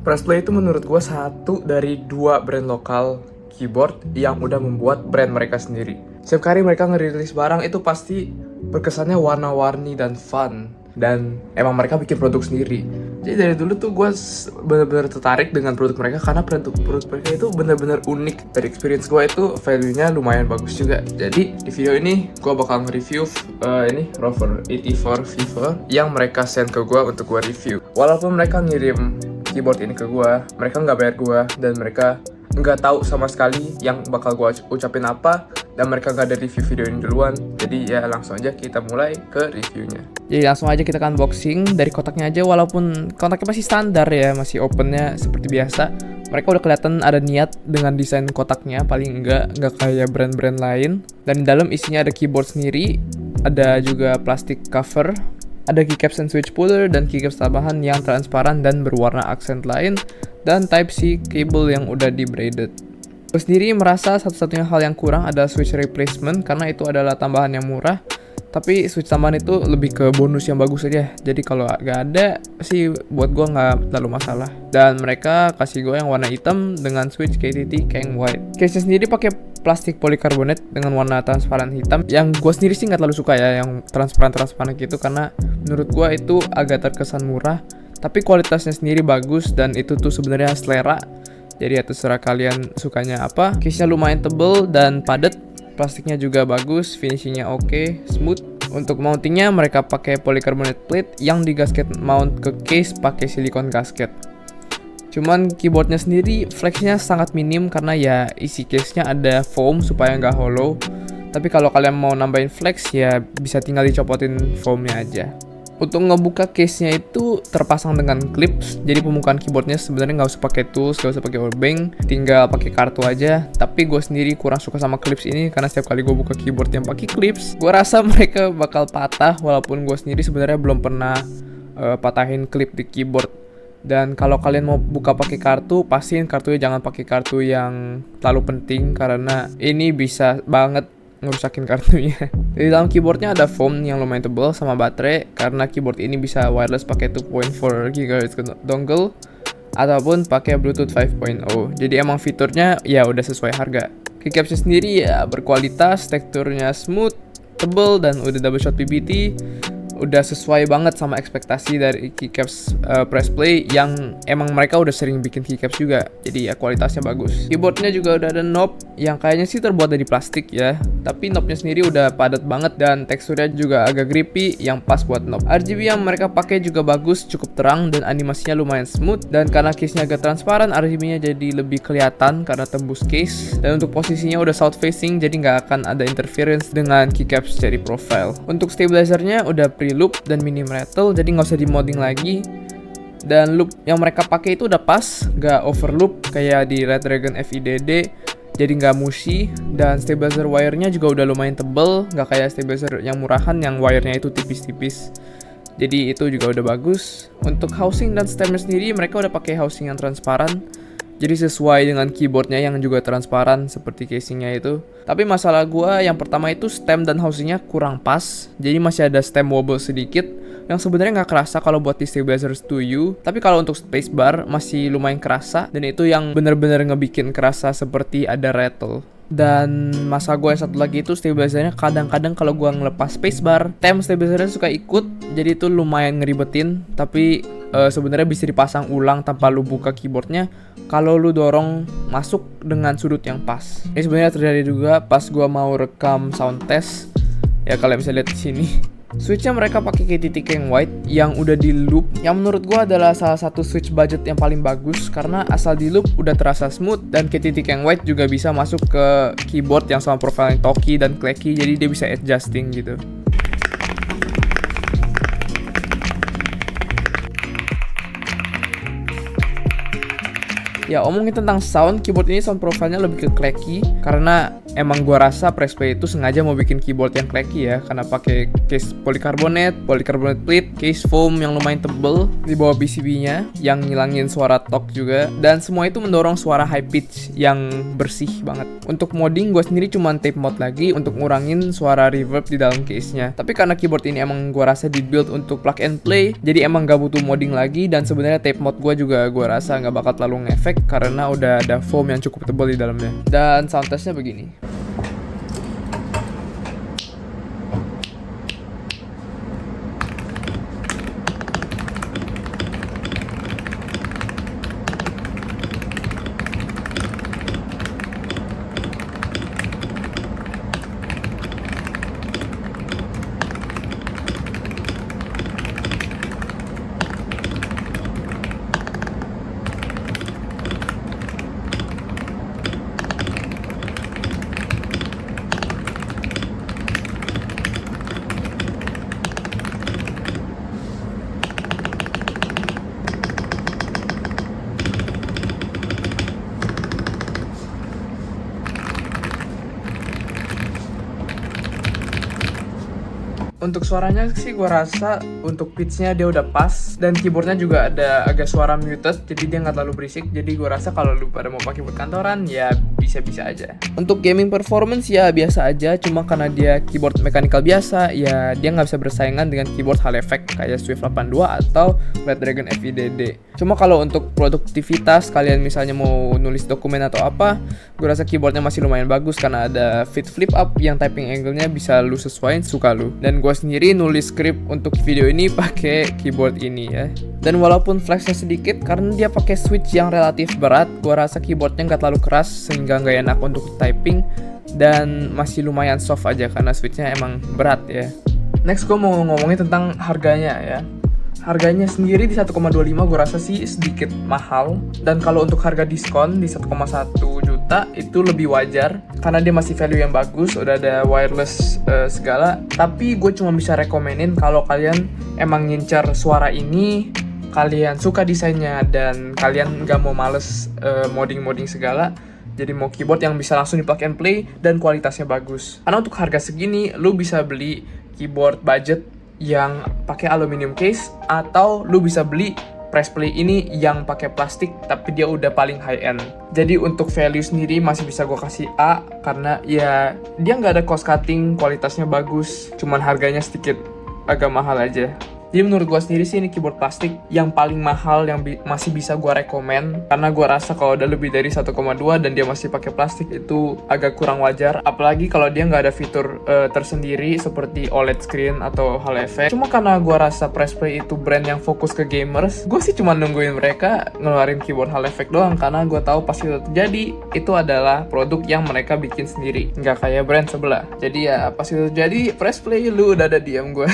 Pressplay itu menurut gue satu dari dua brand lokal keyboard yang udah membuat brand mereka sendiri. Setiap kali mereka ngerilis barang itu pasti berkesannya warna-warni dan fun. Dan emang mereka bikin produk sendiri. Jadi dari dulu tuh gue bener-bener tertarik dengan produk mereka karena produk mereka itu bener-bener unik. Dari experience gue itu value-nya lumayan bagus juga. Jadi di video ini gue bakal nge-review ini Rover 84 Fever yang mereka send ke gue untuk gue review. Walaupun mereka ngirim keyboard ini ke gue, mereka nggak bayar gue dan mereka nggak tahu sama sekali yang bakal gue ucapin apa, dan mereka nggak ada review video ini duluan. Jadi ya langsung aja kita mulai ke reviewnya. Jadi langsung aja kita kan unboxing dari kotaknya aja, walaupun kotaknya masih standar ya, masih opennya seperti biasa. Mereka udah kelihatan ada niat dengan desain kotaknya, paling nggak kayak brand-brand lain. Dan di dalam isinya ada keyboard sendiri, ada juga plastik cover, ada keycaps and switch puller dan keycaps tambahan yang transparan dan berwarna aksen lain, dan Type-C cable yang udah di braided. Gue sendiri merasa satu-satunya hal yang kurang adalah switch replacement karena itu adalah tambahan yang murah. Tapi switch tambahan itu lebih ke bonus yang bagus aja. Jadi kalau gak ada sih buat gue gak terlalu masalah. Dan mereka kasih gue yang warna hitam dengan switch KTT Kang White. Case-nya sendiri pakai plastik polikarbonat dengan warna transparan hitam. Yang gue sendiri sih gak terlalu suka ya yang transparan gitu, karena menurut gue itu agak terkesan murah. Tapi kualitasnya sendiri bagus dan itu tuh sebenarnya selera. Jadi ya terserah kalian sukanya apa. Case-nya lumayan tebel dan padat. Plastiknya juga bagus, finishingnya oke, smooth. Untuk mountingnya mereka pakai polycarbonate plate yang di gasket mount ke case pakai silikon gasket. Cuman keyboardnya sendiri flexnya sangat minim karena ya isi case-nya ada foam supaya nggak hollow. Tapi kalau kalian mau nambahin flex ya bisa tinggal dicopotin foamnya aja. Untuk ngebuka case-nya itu terpasang dengan clips, jadi pembukaan keyboardnya sebenarnya nggak usah pakai tools, nggak usah pakai powerbank, tinggal pakai kartu aja. Tapi gue sendiri kurang suka sama clips ini karena setiap kali gue buka keyboard yang pakai clips, gue rasa mereka bakal patah. Walaupun gue sendiri sebenarnya belum pernah patahin clip di keyboard. Dan kalau kalian mau buka pakai kartu, pastiin kartunya jangan pakai kartu yang terlalu penting karena ini bisa banget ngerusakin kartunya. Di dalam keyboardnya ada foam yang lumayan tebal sama baterai karena keyboard ini bisa wireless pakai 2.4 GHz dongle ataupun pakai Bluetooth 5.0. Jadi emang fiturnya ya udah sesuai harga. Keycapsnya sendiri ya berkualitas, teksturnya smooth, tebal dan udah double shot PBT. Udah sesuai banget sama ekspektasi dari keycaps Pressplay yang emang mereka udah sering bikin keycaps juga. Jadi ya kualitasnya bagus. Keyboardnya juga udah ada knob yang kayaknya sih terbuat dari plastik ya, tapi knobnya sendiri udah padat banget dan teksturnya juga agak grippy yang pas buat knob. RGB yang mereka pakai juga bagus, cukup terang dan animasinya lumayan smooth. Dan karena case-nya agak transparan, RGB-nya jadi lebih kelihatan karena tembus case. Dan untuk posisinya udah south facing, jadi nggak akan ada interference dengan keycaps dari profile. Untuk stabilizernya udah loop dan minim rattle, jadi nggak usah di modding lagi. Dan loop yang mereka pakai itu udah pas, nggak overloop kayak di Red Dragon FIDD, jadi nggak mushy. Dan stabilizer wire-nya juga udah lumayan tebel, nggak kayak stabilizer yang murahan yang wire-nya itu tipis-tipis. Jadi itu juga udah bagus. Untuk housing dan stemnya sendiri mereka udah pakai housing yang transparan, jadi sesuai dengan keyboardnya yang juga transparan seperti casingnya itu. Tapi masalah gua yang pertama itu stem dan housingnya kurang pas. Jadi masih ada stem wobble sedikit yang sebenarnya nggak kerasa kalau buat di stabilizer 2U. Tapi kalau untuk spacebar masih lumayan kerasa, dan itu yang bener-bener ngebikin kerasa seperti ada rattle. Dan masalah gue yang satu lagi itu stabilizernya kadang-kadang kalau gue ngelepas spacebar, tem stabilizernya suka ikut, jadi itu lumayan ngeribetin. Tapi sebenarnya bisa dipasang ulang tanpa lu buka keyboardnya kalau lu dorong masuk dengan sudut yang pas. Ini sebenarnya terjadi juga pas gue mau rekam sound test. Ya kalian bisa lihat di sini. Switchnya mereka pakai KTT Kang White yang udah di loop, yang menurut gua adalah salah satu switch budget yang paling bagus karena asal di loop udah terasa smooth. Dan KTT Kang White juga bisa masuk ke keyboard yang sama profile yang talky dan clacky, jadi dia bisa adjusting gitu. Ya omongin tentang sound, keyboard ini sound profile-nya lebih ke clacky karena emang gua rasa Press Play itu sengaja mau bikin keyboard yang clacky ya, karena pakai case polycarbonate plate, case foam yang lumayan tebel di bawah PCB-nya yang ngilangin suara talk juga, dan semua itu mendorong suara high pitch yang bersih banget. Untuk modding gue sendiri cuman tape mod lagi untuk ngurangin suara reverb di dalam case-nya. Tapi karena keyboard ini emang gue rasa dibuild untuk plug and play, jadi emang gak butuh modding lagi, dan sebenarnya tape mod gue juga gue rasa gak bakal terlalu ngefek karena udah ada foam yang cukup tebal di dalamnya. Dan sound testnya begini. Untuk suaranya sih gue rasa untuk pitch-nya dia udah pas, dan keyboardnya juga ada agak suara muted, jadi dia nggak terlalu berisik. Jadi gue rasa kalau lu pada mau pakai buat kantoran ya bisa-bisa aja. Untuk gaming performance ya biasa aja, cuma karena dia keyboard mechanical biasa ya dia nggak bisa bersaingan dengan keyboard hal effect kayak Swift 82 atau Snapdragon FIDD. Cuma kalau untuk produktivitas, kalian misalnya mau nulis dokumen atau apa, gue rasa keyboardnya masih lumayan bagus karena ada fit flip up yang typing angle-nya bisa lu sesuaiin suka lu. Dan gue sendiri nulis skrip untuk video ini pakai keyboard ini ya. Dan walaupun flexnya sedikit karena dia pakai switch yang relatif berat, gue rasa keyboardnya nggak terlalu keras sehingga nggak enak untuk typing, dan masih lumayan soft aja karena switchnya emang berat ya. Next gue mau ngomongin tentang harganya ya. Harganya sendiri di 1,25 gue rasa sih sedikit mahal, dan kalau untuk harga diskon di 1,1 juta itu lebih wajar karena dia masih value yang bagus, udah ada wireless segala. Tapi gue cuma bisa rekomenin kalau kalian emang ngincar suara ini, kalian suka desainnya, dan kalian gak mau males modding segala, jadi mau keyboard yang bisa langsung di plug and play dan kualitasnya bagus. Karena untuk harga segini lu bisa beli keyboard budget yang pakai aluminium case, atau lu bisa beli Press Play ini yang pakai plastik tapi dia udah paling high end. Jadi untuk value sendiri masih bisa gue kasih A karena ya dia nggak ada cost cutting, kualitasnya bagus, cuman harganya sedikit agak mahal aja. Jadi menurut gue sendiri sih ini keyboard plastik yang paling mahal yang masih bisa gue rekomen, karena gue rasa kalau udah lebih dari 1,2 dan dia masih pakai plastik itu agak kurang wajar, apalagi kalau dia nggak ada fitur tersendiri seperti OLED screen atau hal efek. Cuma karena gue rasa Press Play itu brand yang fokus ke gamers, gue sih cuma nungguin mereka ngeluarin keyboard hal efek doang, karena gue tahu pasti itu terjadi, itu adalah produk yang mereka bikin sendiri, nggak kayak brand sebelah. Jadi ya pasti itu terjadi, Press Play lu udah ada diam gue.